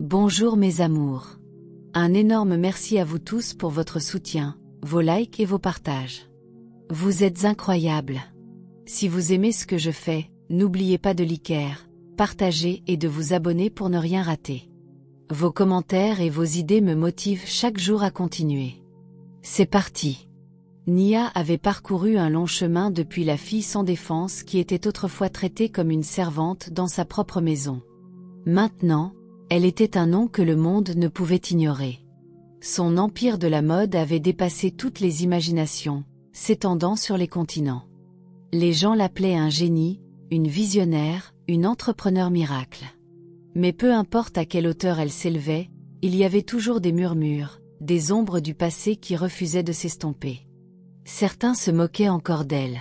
Bonjour mes amours. Un énorme merci à vous tous pour votre soutien, vos likes et vos partages. Vous êtes incroyables. Si vous aimez ce que je fais, n'oubliez pas de liker, partager et de vous abonner pour ne rien rater. Vos commentaires et vos idées me motivent chaque jour à continuer. C'est parti. Nia avait parcouru un long chemin depuis la fille sans défense qui était autrefois traitée comme une servante dans sa propre maison. Maintenant, elle était un nom que le monde ne pouvait ignorer. Son empire de la mode avait dépassé toutes les imaginations, s'étendant sur les continents. Les gens l'appelaient un génie, une visionnaire, une entrepreneur miracle. Mais peu importe à quelle hauteur elle s'élevait, il y avait toujours des murmures, des ombres du passé qui refusaient de s'estomper. Certains se moquaient encore d'elle.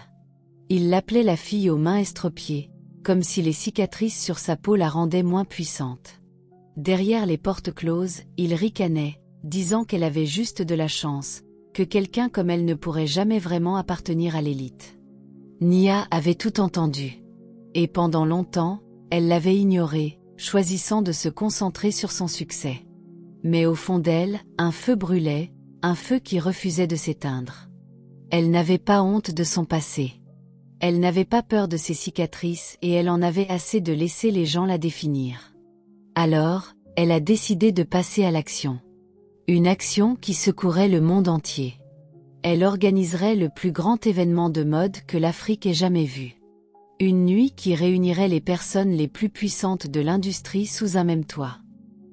Ils l'appelaient la fille aux mains estropiées, comme si les cicatrices sur sa peau la rendaient moins puissante. Derrière les portes closes, ils ricanaient, disant qu'elle avait juste de la chance, que quelqu'un comme elle ne pourrait jamais vraiment appartenir à l'élite. Nia avait tout entendu. Et pendant longtemps, elle l'avait ignoré, choisissant de se concentrer sur son succès. Mais au fond d'elle, un feu brûlait, un feu qui refusait de s'éteindre. Elle n'avait pas honte de son passé. Elle n'avait pas peur de ses cicatrices et elle en avait assez de laisser les gens la définir. Alors, elle a décidé de passer à l'action. Une action qui secouerait le monde entier. Elle organiserait le plus grand événement de mode que l'Afrique ait jamais vu. Une nuit qui réunirait les personnes les plus puissantes de l'industrie sous un même toit.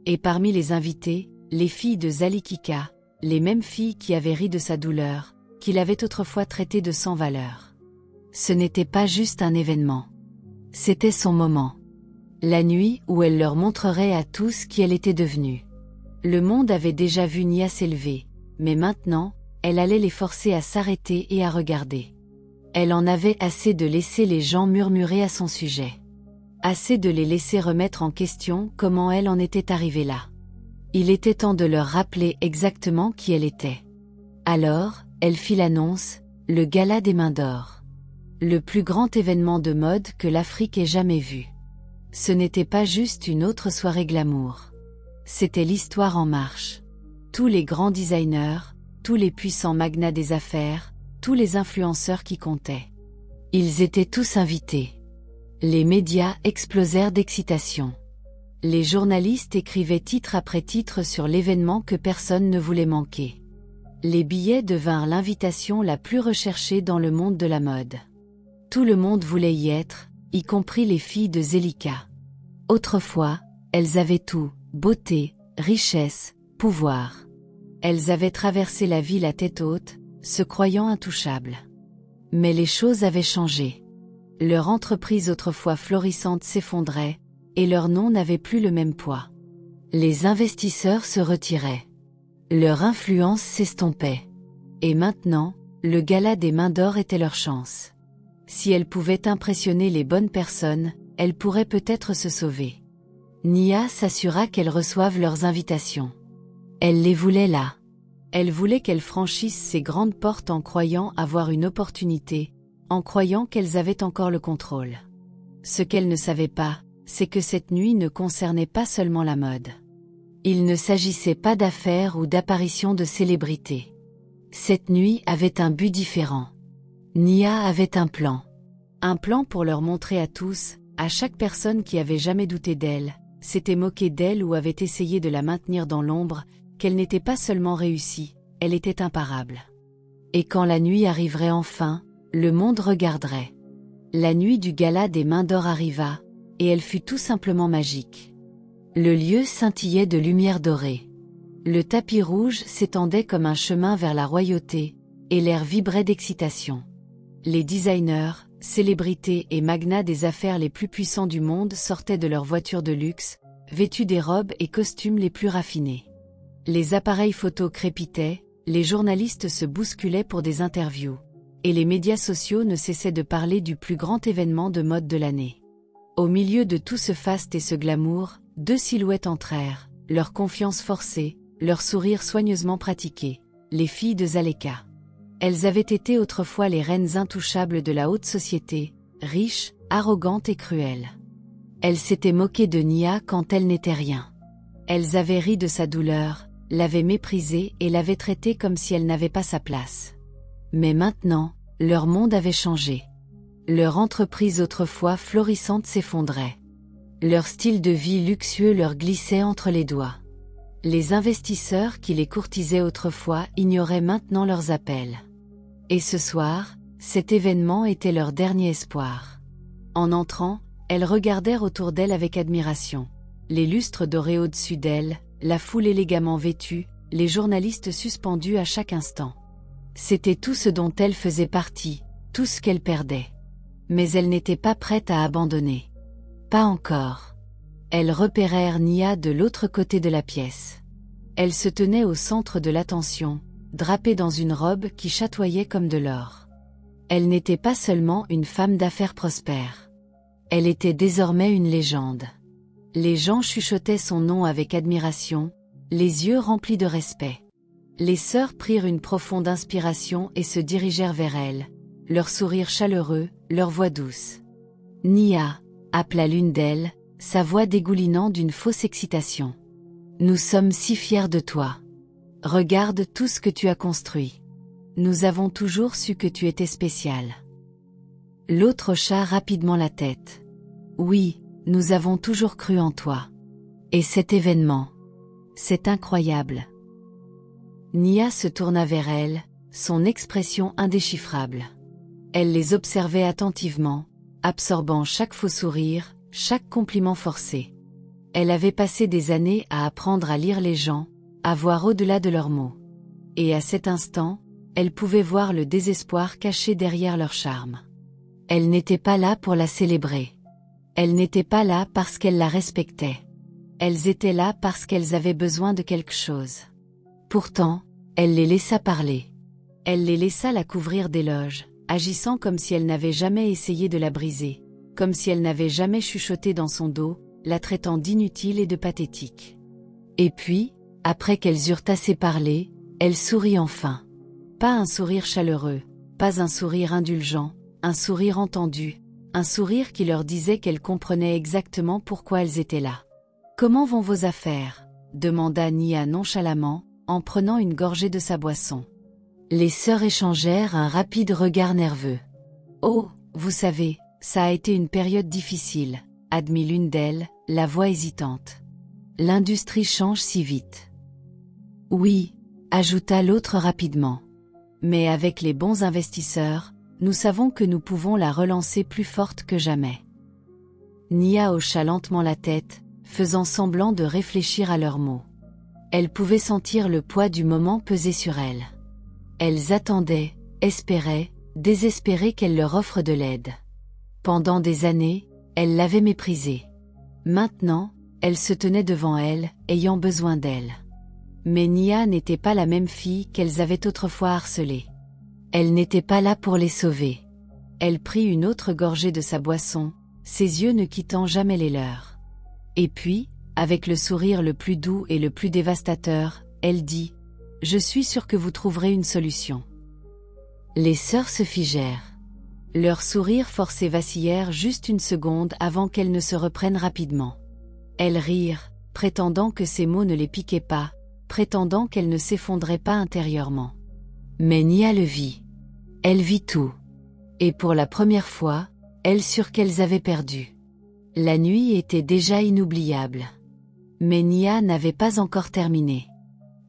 Et parmi les invités, les filles de Zalikika, les mêmes filles qui avaient ri de sa douleur, qu'il avait autrefois traitée de sans valeur. Ce n'était pas juste un événement. C'était son moment. La nuit où elle leur montrerait à tous qui elle était devenue. Le monde avait déjà vu Nia s'élever, mais maintenant, elle allait les forcer à s'arrêter et à regarder. Elle en avait assez de laisser les gens murmurer à son sujet. Assez de les laisser remettre en question comment elle en était arrivée là. Il était temps de leur rappeler exactement qui elle était. Alors, elle fit l'annonce, le Gala des Mains d'Or. Le plus grand événement de mode que l'Afrique ait jamais vu. Ce n'était pas juste une autre soirée glamour. C'était l'histoire en marche. Tous les grands designers, tous les puissants magnats des affaires, tous les influenceurs qui comptaient. Ils étaient tous invités. Les médias explosèrent d'excitation. Les journalistes écrivaient titre après titre sur l'événement que personne ne voulait manquer. Les billets devinrent l'invitation la plus recherchée dans le monde de la mode. Tout le monde voulait y être, y compris les filles de Zelika. Autrefois, elles avaient tout, beauté, richesse, pouvoir. Elles avaient traversé la ville à tête haute, se croyant intouchables. Mais les choses avaient changé. Leur entreprise autrefois florissante s'effondrait, et leur nom n'avait plus le même poids. Les investisseurs se retiraient. Leur influence s'estompait. Et maintenant, le Gala des Mains d'Or était leur chance. Si elles pouvaient impressionner les bonnes personnes, elles pourraient peut-être se sauver. Nia s'assura qu'elles reçoivent leurs invitations. Elle les voulait là. Elle voulait qu'elles franchissent ces grandes portes en croyant avoir une opportunité, en croyant qu'elles avaient encore le contrôle. Ce qu'elles ne savaient pas, c'est que cette nuit ne concernait pas seulement la mode. Il ne s'agissait pas d'affaires ou d'apparitions de célébrités. Cette nuit avait un but différent. Nia avait un plan. Un plan pour leur montrer à tous, à chaque personne qui avait jamais douté d'elle, s'était moquée d'elle ou avait essayé de la maintenir dans l'ombre, qu'elle n'était pas seulement réussie, elle était imparable. Et quand la nuit arriverait enfin, le monde regarderait. La nuit du Gala des Mains d'Or arriva, et elle fut tout simplement magique. Le lieu scintillait de lumière dorée. Le tapis rouge s'étendait comme un chemin vers la royauté, et l'air vibrait d'excitation. Les designers, célébrités et magnats des affaires les plus puissants du monde sortaient de leurs voitures de luxe, vêtus des robes et costumes les plus raffinés. Les appareils photos crépitaient, les journalistes se bousculaient pour des interviews, et les médias sociaux ne cessaient de parler du plus grand événement de mode de l'année. Au milieu de tout ce faste et ce glamour, deux silhouettes entrèrent, leur confiance forcée, leur sourire soigneusement pratiqué, les filles de Zaleka. Elles avaient été autrefois les reines intouchables de la haute société, riches, arrogantes et cruelles. Elles s'étaient moquées de Nia quand elle n'était rien. Elles avaient ri de sa douleur, l'avaient méprisée et l'avaient traitée comme si elle n'avait pas sa place. Mais maintenant, leur monde avait changé. Leur entreprise autrefois florissante s'effondrait. Leur style de vie luxueux leur glissait entre les doigts. Les investisseurs qui les courtisaient autrefois ignoraient maintenant leurs appels. Et ce soir, cet événement était leur dernier espoir. En entrant, elles regardèrent autour d'elles avec admiration. Les lustres dorés au-dessus d'elles, la foule élégamment vêtue, les journalistes suspendus à chaque instant. C'était tout ce dont elles faisaient partie, tout ce qu'elles perdaient. Mais elles n'étaient pas prêtes à abandonner. Pas encore. Elles repérèrent Nia de l'autre côté de la pièce. Elle se tenait au centre de l'attention, drapée dans une robe qui chatoyait comme de l'or. Elle n'était pas seulement une femme d'affaires prospère. Elle était désormais une légende. Les gens chuchotaient son nom avec admiration, les yeux remplis de respect. Les sœurs prirent une profonde inspiration et se dirigèrent vers elle, leur sourire chaleureux, leur voix douce. « Nia !» appela l'une d'elles, sa voix dégoulinant d'une fausse excitation. « Nous sommes si fiers de toi. Regarde tout ce que tu as construit. Nous avons toujours su que tu étais spécial. » L'autre hocha rapidement la tête. « Oui, nous avons toujours cru en toi. Et cet événement, c'est incroyable. » Nia se tourna vers elle, son expression indéchiffrable. Elle les observait attentivement, absorbant chaque faux sourire, chaque compliment forcé. Elle avait passé des années à apprendre à lire les gens, à voir au-delà de leurs mots. Et à cet instant, elle pouvait voir le désespoir caché derrière leur charme. Elle n'était pas là pour la célébrer. Elle n'était pas là parce qu'elle la respectait. Elles étaient là parce qu'elles avaient besoin de quelque chose. Pourtant, elle les laissa parler. Elle les laissa la couvrir d'éloges, agissant comme si elle n'avait jamais essayé de la briser, comme si elle n'avait jamais chuchoté dans son dos, la traitant d'inutile et de pathétique. Et puis, après qu'elles eurent assez parlé, elle sourit enfin. Pas un sourire chaleureux, pas un sourire indulgent, un sourire entendu, un sourire qui leur disait qu'elle comprenait exactement pourquoi elles étaient là. « Comment vont vos affaires ?» demanda Nia nonchalamment, en prenant une gorgée de sa boisson. Les sœurs échangèrent un rapide regard nerveux. « Oh, vous savez, ça a été une période difficile, » admit l'une d'elles, la voix hésitante. « L'industrie change si vite. » « Oui, » ajouta l'autre rapidement. « Mais avec les bons investisseurs, nous savons que nous pouvons la relancer plus forte que jamais. » Nia hocha lentement la tête, faisant semblant de réfléchir à leurs mots. Elle pouvait sentir le poids du moment peser sur elle. Elles attendaient, espéraient, désespéraient qu'elle leur offre de l'aide. Pendant des années, elle l'avait méprisée. Maintenant, elle se tenait devant elle, ayant besoin d'elle. Mais Nia n'était pas la même fille qu'elles avaient autrefois harcelée. Elle n'était pas là pour les sauver. Elle prit une autre gorgée de sa boisson, ses yeux ne quittant jamais les leurs. Et puis, avec le sourire le plus doux et le plus dévastateur, elle dit « Je suis sûre que vous trouverez une solution. » Les sœurs se figèrent. Leurs sourires forcés vacillèrent juste une seconde avant qu'elles ne se reprennent rapidement. Elles rirent, prétendant que ces mots ne les piquaient pas, prétendant qu'elles ne s'effondraient pas intérieurement. Mais Nia le vit. Elle vit tout. Et pour la première fois, elles surent qu'elles avaient perdu. La nuit était déjà inoubliable. Mais Nia n'avait pas encore terminé.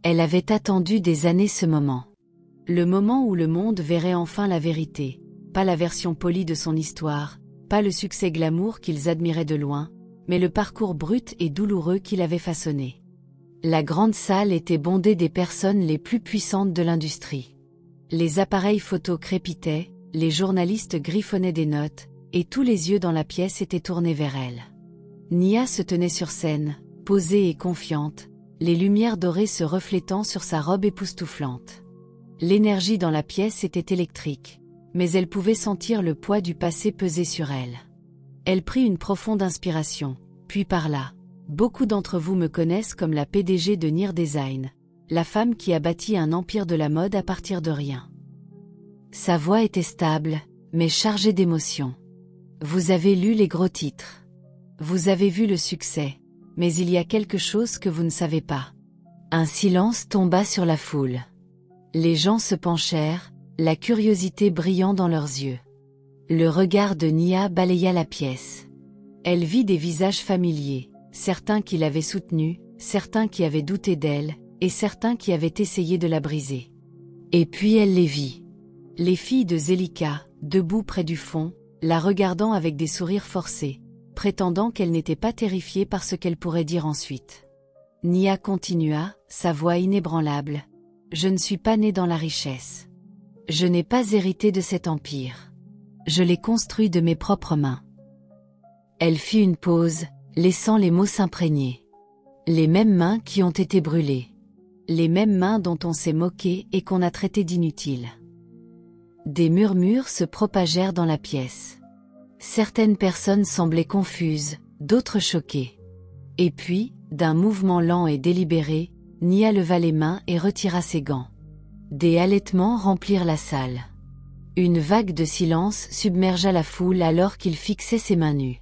Elle avait attendu des années ce moment. Le moment où le monde verrait enfin la vérité, pas la version polie de son histoire, pas le succès glamour qu'ils admiraient de loin, mais le parcours brut et douloureux qu'il avait façonné. La grande salle était bondée des personnes les plus puissantes de l'industrie. Les appareils photo crépitaient, les journalistes griffonnaient des notes, et tous les yeux dans la pièce étaient tournés vers elle. Nia se tenait sur scène, posée et confiante, les lumières dorées se reflétant sur sa robe époustouflante. L'énergie dans la pièce était électrique, mais elle pouvait sentir le poids du passé peser sur elle. Elle prit une profonde inspiration, puis parla. « Beaucoup d'entre vous me connaissent comme la PDG de Near Design, la femme qui a bâti un empire de la mode à partir de rien. » Sa voix était stable, mais chargée d'émotion. « Vous avez lu les gros titres. Vous avez vu le succès. mais il y a quelque chose que vous ne savez pas. » Un silence tomba sur la foule. Les gens se penchèrent, la curiosité brillant dans leurs yeux. Le regard de Nia balaya la pièce. Elle vit des visages familiers, certains qui l'avaient soutenue, certains qui avaient douté d'elle, et certains qui avaient essayé de la briser. Et puis elle les vit. Les filles de Zelika, debout près du fond, la regardant avec des sourires forcés, prétendant qu'elle n'était pas terrifiée par ce qu'elle pourrait dire ensuite. Nia continua, sa voix inébranlable. « Je ne suis pas née dans la richesse. Je n'ai pas hérité de cet empire. Je l'ai construit de mes propres mains. » Elle fit une pause, laissant les mots s'imprégner. Les mêmes mains qui ont été brûlées. Les mêmes mains dont on s'est moqué et qu'on a traitées d'inutiles. Des murmures se propagèrent dans la pièce. Certaines personnes semblaient confuses, d'autres choquées. Et puis, d'un mouvement lent et délibéré, Nia leva les mains et retira ses gants. Des halètements remplirent la salle. Une vague de silence submergea la foule alors qu'il fixait ses mains nues.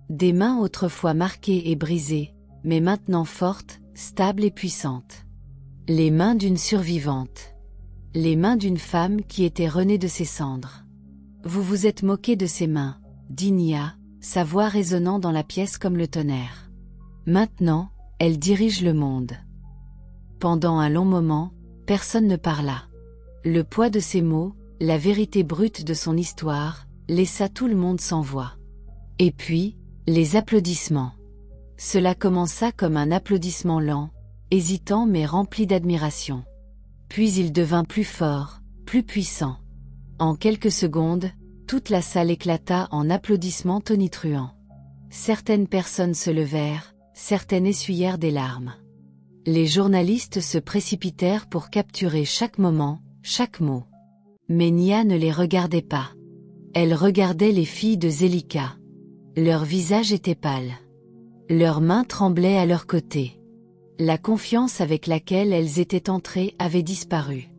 Des mains autrefois marquées et brisées, mais maintenant fortes, stables et puissantes. Les mains d'une survivante. Les mains d'une femme qui était renée de ses cendres. « Vous vous êtes moqué de ces mains, » dit Nia, sa voix résonnant dans la pièce comme le tonnerre. Maintenant, elle dirige le monde. Pendant un long moment, personne ne parla. Le poids de ses mots, la vérité brute de son histoire, laissa tout le monde sans voix. Et puis, les applaudissements. Cela commença comme un applaudissement lent, hésitant mais rempli d'admiration. Puis il devint plus fort, plus puissant. En quelques secondes, toute la salle éclata en applaudissements tonitruants. Certaines personnes se levèrent, certaines essuyèrent des larmes. Les journalistes se précipitèrent pour capturer chaque moment, chaque mot. Mais Nia ne les regardait pas. Elle regardait les filles de Zelika. Leurs visages étaient pâles. Leurs mains tremblaient à leurs côtés. La confiance avec laquelle elles étaient entrées avait disparu.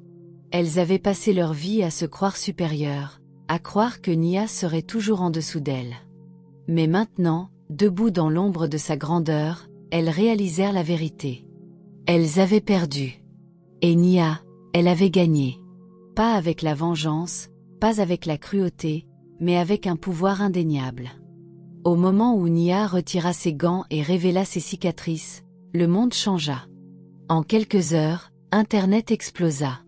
Elles avaient passé leur vie à se croire supérieures, à croire que Nia serait toujours en dessous d'elles. Mais maintenant, debout dans l'ombre de sa grandeur, elles réalisèrent la vérité. Elles avaient perdu. Et Nia, elle avait gagné. Pas avec la vengeance, pas avec la cruauté, mais avec un pouvoir indéniable. Au moment où Nia retira ses gants et révéla ses cicatrices, le monde changea. En quelques heures, Internet explosa.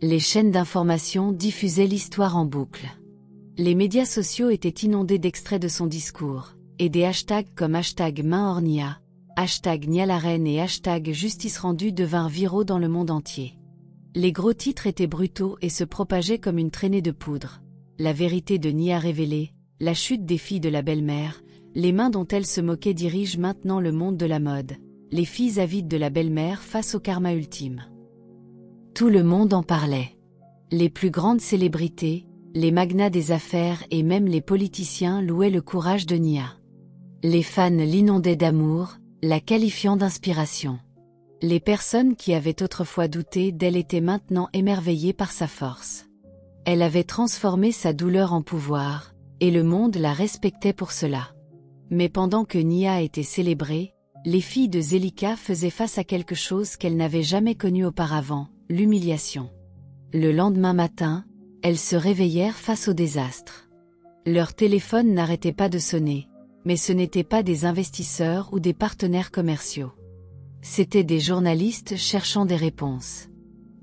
Les chaînes d'information diffusaient l'histoire en boucle. Les médias sociaux étaient inondés d'extraits de son discours, et des hashtags comme #MainHorNia, #NiaLaReine et #JusticeRendue devinrent viraux dans le monde entier. Les gros titres étaient brutaux et se propageaient comme une traînée de poudre. La vérité de Nia révélée, la chute des filles de la belle-mère, les mains dont elle se moquait dirigent maintenant le monde de la mode, les filles avides de la belle-mère face au karma ultime. Tout le monde en parlait. Les plus grandes célébrités, les magnats des affaires et même les politiciens louaient le courage de Nia. Les fans l'inondaient d'amour, la qualifiant d'inspiration. Les personnes qui avaient autrefois douté d'elle étaient maintenant émerveillées par sa force. Elle avait transformé sa douleur en pouvoir, et le monde la respectait pour cela. Mais pendant que Nia était célébrée, les filles de Zelika faisaient face à quelque chose qu'elles n'avaient jamais connu auparavant, l'humiliation. Le lendemain matin, elles se réveillèrent face au désastre. Leur téléphone n'arrêtait pas de sonner, mais ce n'étaient pas des investisseurs ou des partenaires commerciaux. C'étaient des journalistes cherchant des réponses.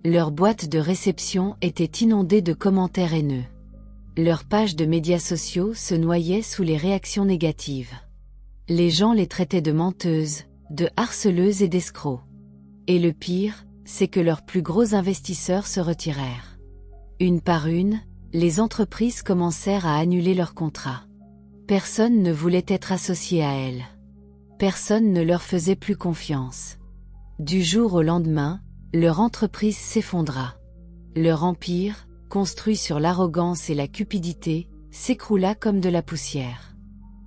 Leur boîte de réception était inondée de commentaires haineux. Leurs pages de médias sociaux se noyaient sous les réactions négatives. Les gens les traitaient de menteuses, de harceleuses et d'escrocs. Et le pire, c'est que leurs plus gros investisseurs se retirèrent. Une par une, les entreprises commencèrent à annuler leurs contrats. Personne ne voulait être associé à elles. Personne ne leur faisait plus confiance. Du jour au lendemain, leur entreprise s'effondra. Leur empire, construit sur l'arrogance et la cupidité, s'écroula comme de la poussière.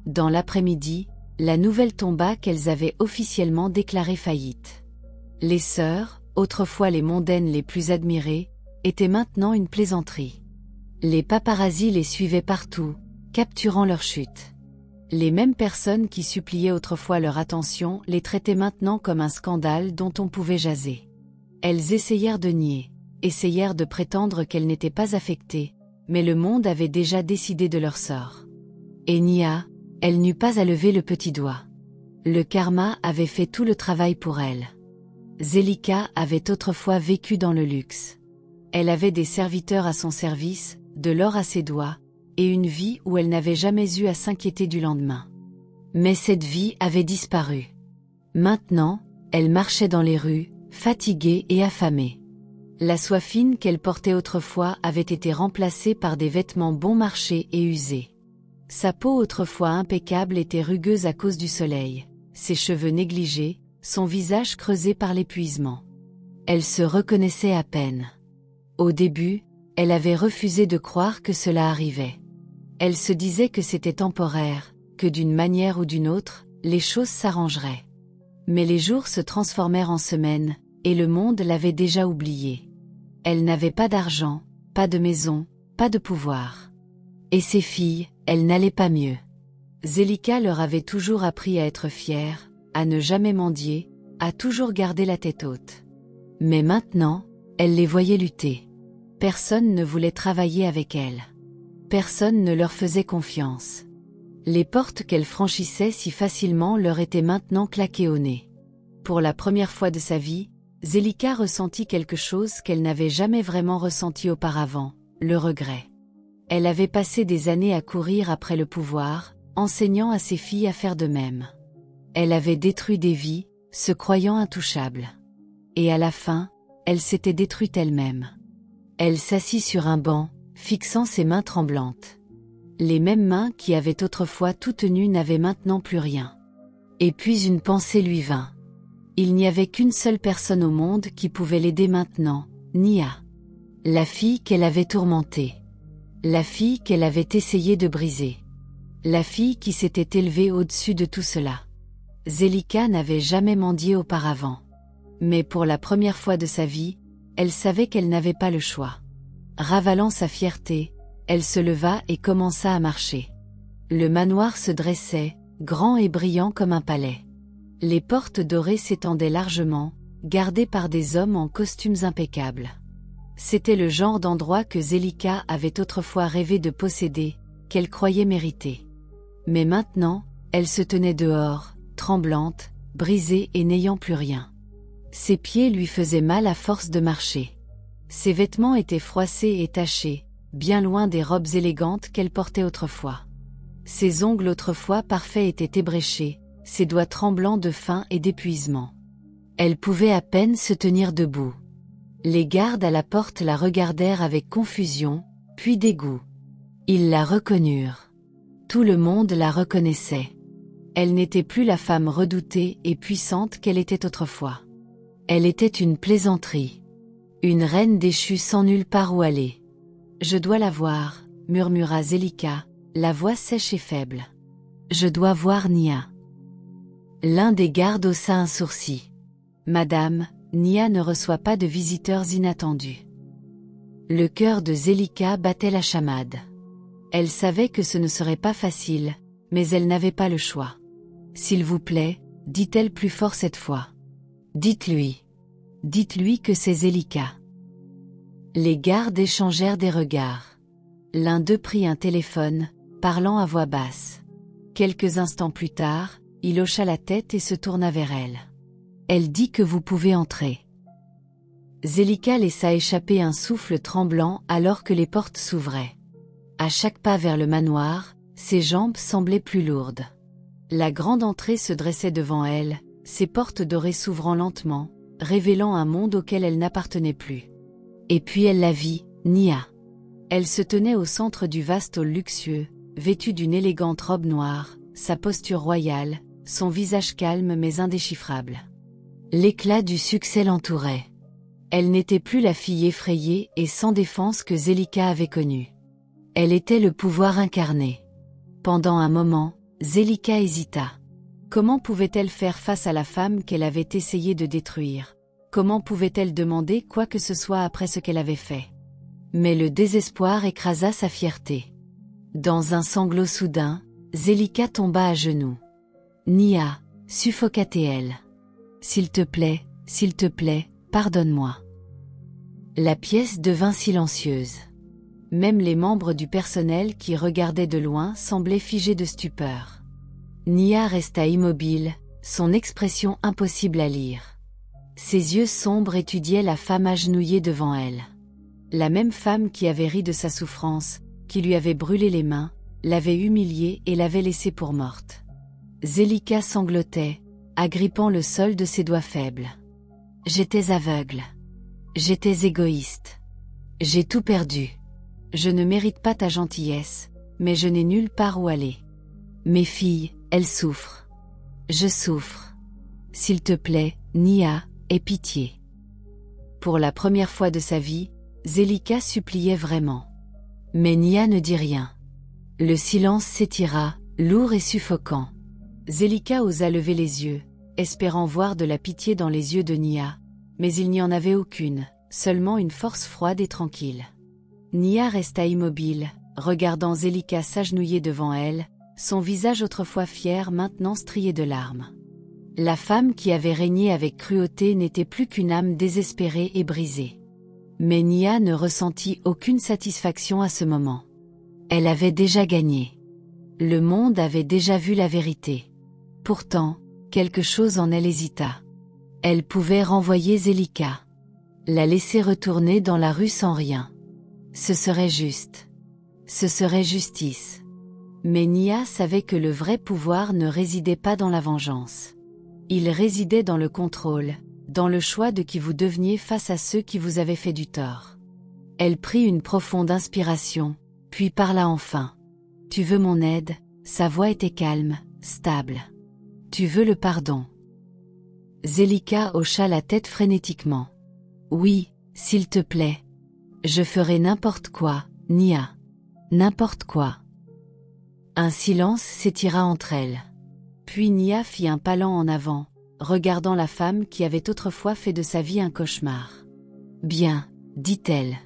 Dans l'après-midi, la nouvelle tomba qu'elles avaient officiellement déclaré faillite. Les sœurs, autrefois les mondaines les plus admirées, étaient maintenant une plaisanterie. Les paparazzis les suivaient partout, capturant leur chute. Les mêmes personnes qui suppliaient autrefois leur attention les traitaient maintenant comme un scandale dont on pouvait jaser. Elles essayèrent de nier, essayèrent de prétendre qu'elles n'étaient pas affectées, mais le monde avait déjà décidé de leur sort. Et Nia, elle n'eut pas à lever le petit doigt. Le karma avait fait tout le travail pour elle. Zelika avait autrefois vécu dans le luxe. Elle avait des serviteurs à son service, de l'or à ses doigts, et une vie où elle n'avait jamais eu à s'inquiéter du lendemain. Mais cette vie avait disparu. Maintenant, elle marchait dans les rues, fatiguée et affamée. La soie fine qu'elle portait autrefois avait été remplacée par des vêtements bon marché et usés. Sa peau autrefois impeccable était rugueuse à cause du soleil, ses cheveux négligés, son visage creusé par l'épuisement. Elle se reconnaissait à peine. Au début, elle avait refusé de croire que cela arrivait. Elle se disait que c'était temporaire, que d'une manière ou d'une autre, les choses s'arrangeraient. Mais les jours se transformèrent en semaines, et le monde l'avait déjà oubliée. Elle n'avait pas d'argent, pas de maison, pas de pouvoir. Et ses filles, elles n'allaient pas mieux. Zelika leur avait toujours appris à être fière, à ne jamais mendier, à toujours garder la tête haute. Mais maintenant, elle les voyait lutter. Personne ne voulait travailler avec elle. Personne ne leur faisait confiance. Les portes qu'elle franchissait si facilement leur étaient maintenant claquées au nez. Pour la première fois de sa vie, Zelika ressentit quelque chose qu'elle n'avait jamais vraiment ressenti auparavant, le regret. Elle avait passé des années à courir après le pouvoir, enseignant à ses filles à faire de même. Elle avait détruit des vies, se croyant intouchable. Et à la fin, elle s'était détruite elle-même. Elle s'assit sur un banc, fixant ses mains tremblantes. Les mêmes mains qui avaient autrefois tout tenu n'avaient maintenant plus rien. Et puis une pensée lui vint. Il n'y avait qu'une seule personne au monde qui pouvait l'aider maintenant, Nia. La fille qu'elle avait tourmentée. La fille qu'elle avait essayé de briser. La fille qui s'était élevée au-dessus de tout cela. Zelika n'avait jamais mendié auparavant. Mais pour la première fois de sa vie, elle savait qu'elle n'avait pas le choix. Ravalant sa fierté, elle se leva et commença à marcher. Le manoir se dressait, grand et brillant comme un palais. Les portes dorées s'étendaient largement, gardées par des hommes en costumes impeccables. C'était le genre d'endroit que Zelika avait autrefois rêvé de posséder, qu'elle croyait mériter. Mais maintenant, elle se tenait dehors, tremblante, brisée et n'ayant plus rien. Ses pieds lui faisaient mal à force de marcher. Ses vêtements étaient froissés et tachés, bien loin des robes élégantes qu'elle portait autrefois. Ses ongles autrefois parfaits étaient ébréchés, ses doigts tremblants de faim et d'épuisement. Elle pouvait à peine se tenir debout. Les gardes à la porte la regardèrent avec confusion, puis dégoût. Ils la reconnurent. Tout le monde la reconnaissait. Elle n'était plus la femme redoutée et puissante qu'elle était autrefois. Elle était une plaisanterie. Une reine déchue sans nulle part où aller. « Je dois la voir, » murmura Zelika, la voix sèche et faible. « Je dois voir Nia. » L'un des gardes haussa un sourcil. « Madame, Nia ne reçoit pas de visiteurs inattendus. » Le cœur de Zelika battait la chamade. Elle savait que ce ne serait pas facile, mais elle n'avait pas le choix. « S'il vous plaît, » dit-elle plus fort cette fois. « Dites-lui. Dites-lui que c'est Zelika. » Les gardes échangèrent des regards. L'un d'eux prit un téléphone, parlant à voix basse. Quelques instants plus tard, il hocha la tête et se tourna vers elle. Elle dit que vous pouvez entrer. Zelika laissa échapper un souffle tremblant alors que les portes s'ouvraient. À chaque pas vers le manoir, ses jambes semblaient plus lourdes. La grande entrée se dressait devant elle, ses portes dorées s'ouvrant lentement, révélant un monde auquel elle n'appartenait plus. Et puis elle la vit, Nia. Elle se tenait au centre du vaste hall luxueux, vêtue d'une élégante robe noire, sa posture royale, son visage calme mais indéchiffrable. L'éclat du succès l'entourait. Elle n'était plus la fille effrayée et sans défense que Zelika avait connue. Elle était le pouvoir incarné. Pendant un moment, Zelika hésita. Comment pouvait-elle faire face à la femme qu'elle avait essayé de détruire? Comment pouvait-elle demander quoi que ce soit après ce qu'elle avait fait? Mais le désespoir écrasa sa fierté. Dans un sanglot soudain, Zelika tomba à genoux. Nia, suffoqua-t-elle. S'il te plaît, pardonne-moi. La pièce devint silencieuse. Même les membres du personnel qui regardaient de loin semblaient figés de stupeur. Nia resta immobile, son expression impossible à lire. Ses yeux sombres étudiaient la femme agenouillée devant elle. La même femme qui avait ri de sa souffrance, qui lui avait brûlé les mains, l'avait humiliée et l'avait laissée pour morte. Zelika sanglotait, agrippant le sol de ses doigts faibles. J'étais aveugle. J'étais égoïste. J'ai tout perdu. Je ne mérite pas ta gentillesse, mais je n'ai nulle part où aller. Mes filles, elles souffrent. Je souffre. S'il te plaît, Nia, aie pitié. Pour la première fois de sa vie, Zelika suppliait vraiment. Mais Nia ne dit rien. Le silence s'étira, lourd et suffocant. Zelika osa lever les yeux, espérant voir de la pitié dans les yeux de Nia, mais il n'y en avait aucune, seulement une force froide et tranquille. Nia resta immobile, regardant Zelika s'agenouiller devant elle, son visage autrefois fier maintenant strié de larmes. La femme qui avait régné avec cruauté n'était plus qu'une âme désespérée et brisée. Mais Nia ne ressentit aucune satisfaction à ce moment. Elle avait déjà gagné. Le monde avait déjà vu la vérité. Pourtant, quelque chose en elle hésita. Elle pouvait renvoyer Zelika. La laisser retourner dans la rue sans rien. Ce serait juste. Ce serait justice. Mais Nia savait que le vrai pouvoir ne résidait pas dans la vengeance. Il résidait dans le contrôle, dans le choix de qui vous deveniez face à ceux qui vous avaient fait du tort. Elle prit une profonde inspiration, puis parla enfin. « Tu veux mon aide ?» Sa voix était calme, stable. « Tu veux le pardon ?» Zelika hocha la tête frénétiquement. « Oui, s'il te plaît. Je ferai n'importe quoi, Nia. N'importe quoi. » Un silence s'étira entre elles. Puis Nia fit un pas lent en avant, regardant la femme qui avait autrefois fait de sa vie un cauchemar. « Bien, dit-elle.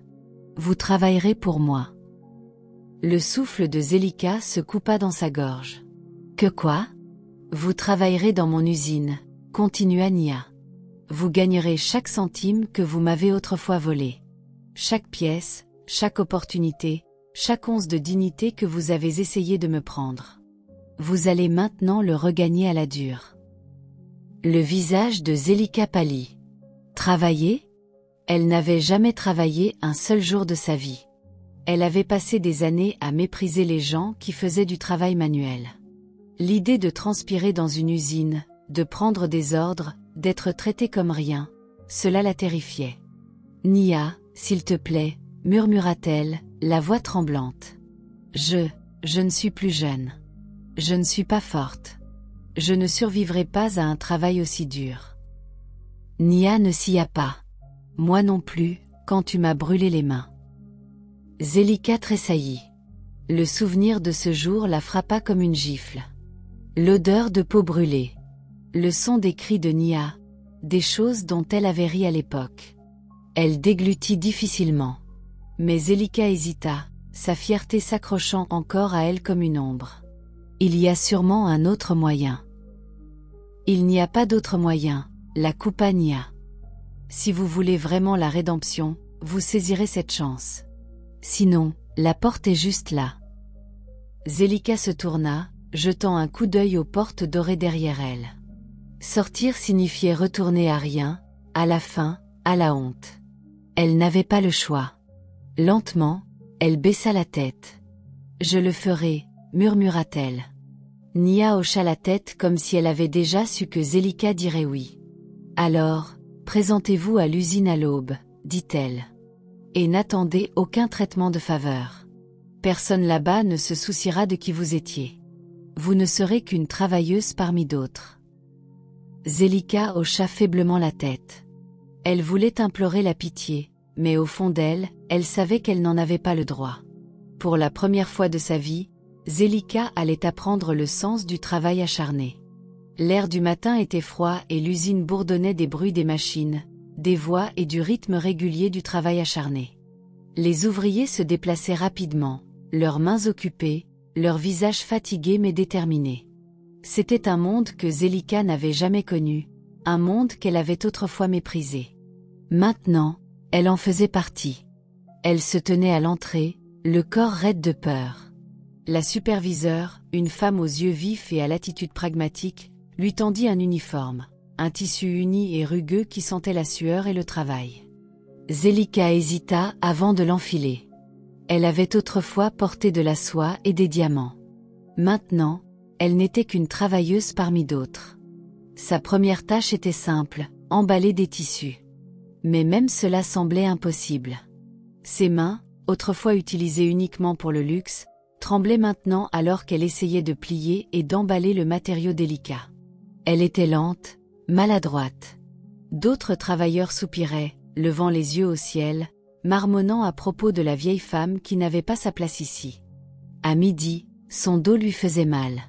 Vous travaillerez pour moi. » Le souffle de Zelika se coupa dans sa gorge. « Que quoi ? Vous travaillerez dans mon usine, » continua Nia. « Vous gagnerez chaque centime que vous m'avez autrefois volé. Chaque pièce, chaque opportunité, chaque once de dignité que vous avez essayé de me prendre. Vous allez maintenant le regagner à la dure. » Le visage de Zelika pâlit. Travailler ? Elle n'avait jamais travaillé un seul jour de sa vie. Elle avait passé des années à mépriser les gens qui faisaient du travail manuel. L'idée de transpirer dans une usine, de prendre des ordres, d'être traitée comme rien, cela la terrifiait. « Nia, s'il te plaît, » murmura-t-elle, la voix tremblante. « Je ne suis plus jeune. Je ne suis pas forte. Je ne survivrai pas à un travail aussi dur. » Nia ne sia pas. « Moi non plus, quand tu m'as brûlé les mains. » Zelika tressaillit. Le souvenir de ce jour la frappa comme une gifle. L'odeur de peau brûlée. Le son des cris de Nia, des choses dont elle avait ri à l'époque. Elle déglutit difficilement. Mais Zelika hésita, sa fierté s'accrochant encore à elle comme une ombre. Il y a sûrement un autre moyen. Il n'y a pas d'autre moyen, la coupa Nia. Si vous voulez vraiment la rédemption, vous saisirez cette chance. Sinon, la porte est juste là. Zelika se tourna, jetant un coup d'œil aux portes dorées derrière elle. Sortir signifiait retourner à rien, à la faim, à la honte. Elle n'avait pas le choix. Lentement, elle baissa la tête. « Je le ferai », murmura-t-elle. Nia hocha la tête comme si elle avait déjà su que Zelika dirait oui. « Alors, présentez-vous à l'usine à l'aube, » dit-elle. « Et n'attendez aucun traitement de faveur. Personne là-bas ne se souciera de qui vous étiez. Vous ne serez qu'une travailleuse parmi d'autres. » Zelika hocha faiblement la tête. Elle voulait implorer la pitié, mais au fond d'elle, elle savait qu'elle n'en avait pas le droit. Pour la première fois de sa vie, Zelika allait apprendre le sens du travail acharné. L'air du matin était froid et l'usine bourdonnait des bruits des machines, des voix et du rythme régulier du travail acharné. Les ouvriers se déplaçaient rapidement, leurs mains occupées, leurs visages fatigués mais déterminés. C'était un monde que Zelika n'avait jamais connu, un monde qu'elle avait autrefois méprisé. Maintenant, elle en faisait partie. Elle se tenait à l'entrée, le corps raide de peur. La superviseure, une femme aux yeux vifs et à l'attitude pragmatique, lui tendit un uniforme, un tissu uni et rugueux qui sentait la sueur et le travail. Zelika hésita avant de l'enfiler. Elle avait autrefois porté de la soie et des diamants. Maintenant, elle n'était qu'une travailleuse parmi d'autres. Sa première tâche était simple, emballer des tissus. Mais même cela semblait impossible. Ses mains, autrefois utilisées uniquement pour le luxe, tremblaient maintenant alors qu'elle essayait de plier et d'emballer le matériau délicat. Elle était lente, maladroite. D'autres travailleurs soupiraient, levant les yeux au ciel, marmonnant à propos de la vieille femme qui n'avait pas sa place ici. À midi, son dos lui faisait mal.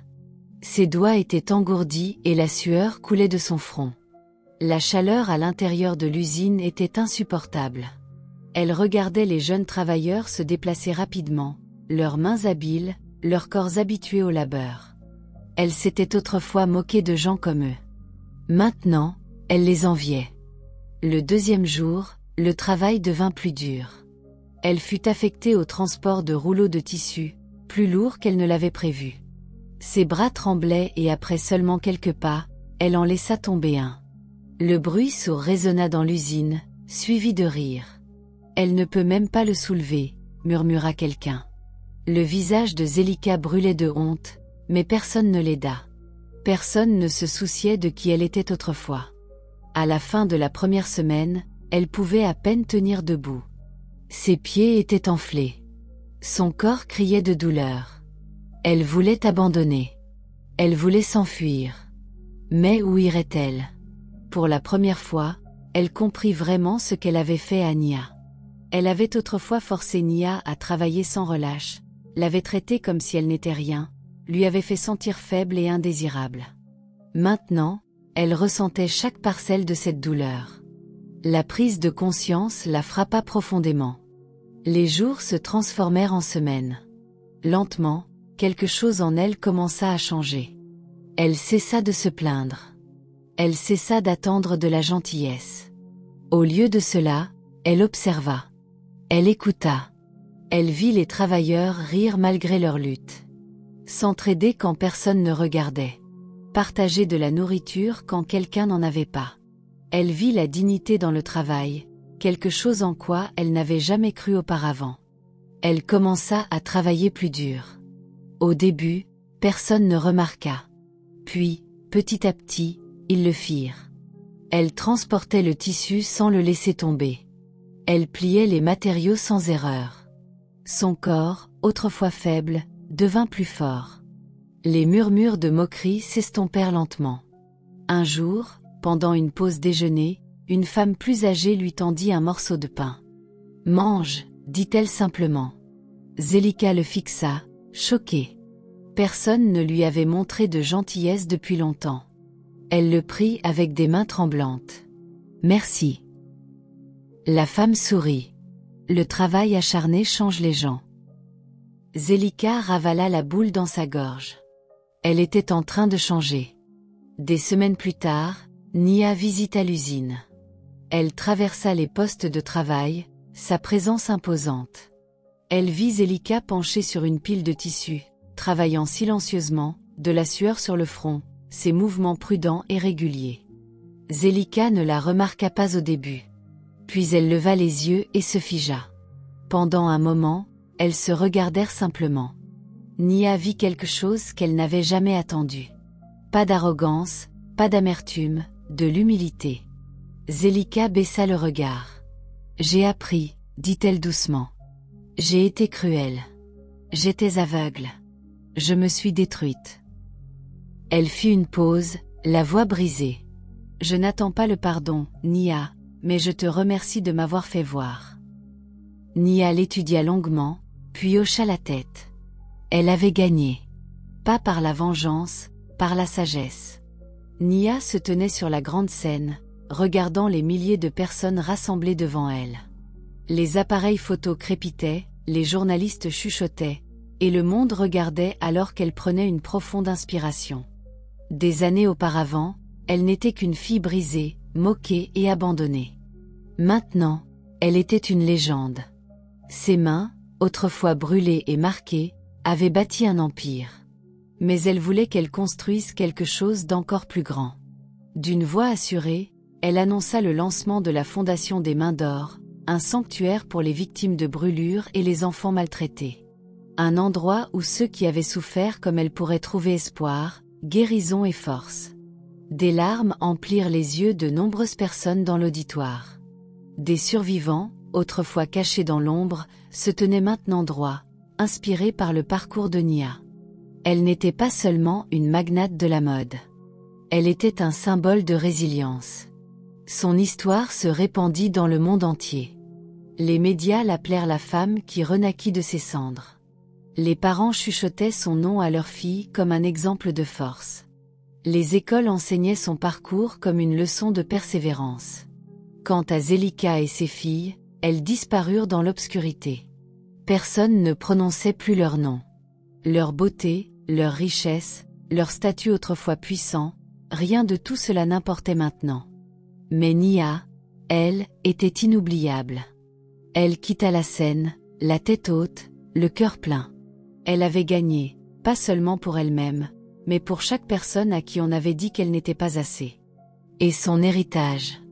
Ses doigts étaient engourdis et la sueur coulait de son front. La chaleur à l'intérieur de l'usine était insupportable. Elle regardait les jeunes travailleurs se déplacer rapidement, leurs mains habiles, leurs corps habitués au labeur. Elle s'était autrefois moquée de gens comme eux. Maintenant, elle les enviait. Le deuxième jour, le travail devint plus dur. Elle fut affectée au transport de rouleaux de tissu, plus lourds qu'elle ne l'avait prévu. Ses bras tremblaient et après seulement quelques pas, elle en laissa tomber un. Le bruit sourd résonna dans l'usine, suivi de rires. « Elle ne peut même pas le soulever », murmura quelqu'un. Le visage de Zelika brûlait de honte, mais personne ne l'aida. Personne ne se souciait de qui elle était autrefois. À la fin de la première semaine, elle pouvait à peine tenir debout. Ses pieds étaient enflés. Son corps criait de douleur. Elle voulait abandonner. Elle voulait s'enfuir. Mais où irait-elle? Pour la première fois, elle comprit vraiment ce qu'elle avait fait à Nia. Elle avait autrefois forcé Nia à travailler sans relâche, l'avait traitée comme si elle n'était rien, lui avait fait sentir faible et indésirable. Maintenant, elle ressentait chaque parcelle de cette douleur. La prise de conscience la frappa profondément. Les jours se transformèrent en semaines. Lentement, quelque chose en elle commença à changer. Elle cessa de se plaindre. Elle cessa d'attendre de la gentillesse. Au lieu de cela, elle observa. Elle écouta. Elle vit les travailleurs rire malgré leur lutte. S'entraider quand personne ne regardait. Partager de la nourriture quand quelqu'un n'en avait pas. Elle vit la dignité dans le travail, quelque chose en quoi elle n'avait jamais cru auparavant. Elle commença à travailler plus dur. Au début, personne ne remarqua. Puis, petit à petit, ils le firent. Elle transportait le tissu sans le laisser tomber. Elle pliait les matériaux sans erreur. Son corps, autrefois faible, devint plus fort. Les murmures de moquerie s'estompèrent lentement. Un jour, pendant une pause déjeuner, une femme plus âgée lui tendit un morceau de pain. « Mange », dit-elle simplement. Zelika le fixa, choquée. Personne ne lui avait montré de gentillesse depuis longtemps. Elle le prit avec des mains tremblantes. « Merci. » La femme sourit. Le travail acharné change les gens. Zelika ravala la boule dans sa gorge. Elle était en train de changer. Des semaines plus tard, Nia visita l'usine. Elle traversa les postes de travail, sa présence imposante. Elle vit Zelika penchée sur une pile de tissus, travaillant silencieusement, de la sueur sur le front, ses mouvements prudents et réguliers. Zelika ne la remarqua pas au début. Puis elle leva les yeux et se figea. Pendant un moment, elles se regardèrent simplement. Nia vit quelque chose qu'elle n'avait jamais attendu. Pas d'arrogance, pas d'amertume, de l'humilité. Zelika baissa le regard. « J'ai appris », dit-elle doucement. « J'ai été cruelle. J'étais aveugle. Je me suis détruite. » Elle fit une pause, la voix brisée. « Je n'attends pas le pardon, Nia, mais je te remercie de m'avoir fait voir. » Nia l'étudia longuement, puis hocha la tête. Elle avait gagné. Pas par la vengeance, par la sagesse. Nia se tenait sur la grande scène, regardant les milliers de personnes rassemblées devant elle. Les appareils photo crépitaient, les journalistes chuchotaient, et le monde regardait alors qu'elle prenait une profonde inspiration. Des années auparavant, elle n'était qu'une fille brisée, moquée et abandonnée. Maintenant, elle était une légende. Ses mains, autrefois brûlées et marquées, avaient bâti un empire. Mais elle voulait qu'elle construise quelque chose d'encore plus grand. D'une voix assurée, elle annonça le lancement de la Fondation des Mains d'Or, un sanctuaire pour les victimes de brûlures et les enfants maltraités. Un endroit où ceux qui avaient souffert comme elle pourraient trouver espoir, guérison et force. Des larmes emplirent les yeux de nombreuses personnes dans l'auditoire. Des survivants, autrefois cachés dans l'ombre, se tenaient maintenant droits, inspirés par le parcours de Nia. Elle n'était pas seulement une magnate de la mode. Elle était un symbole de résilience. Son histoire se répandit dans le monde entier. Les médias l'appelèrent la femme qui renaquit de ses cendres. Les parents chuchotaient son nom à leurs filles comme un exemple de force. Les écoles enseignaient son parcours comme une leçon de persévérance. Quant à Zelika et ses filles, elles disparurent dans l'obscurité. Personne ne prononçait plus leur nom. Leur beauté, leur richesse, leur statut autrefois puissant, rien de tout cela n'importait maintenant. Mais Nia, elle, était inoubliable. Elle quitta la scène, la tête haute, le cœur plein. Elle avait gagné, pas seulement pour elle-même, mais pour chaque personne à qui on avait dit qu'elle n'était pas assez. Et son héritage.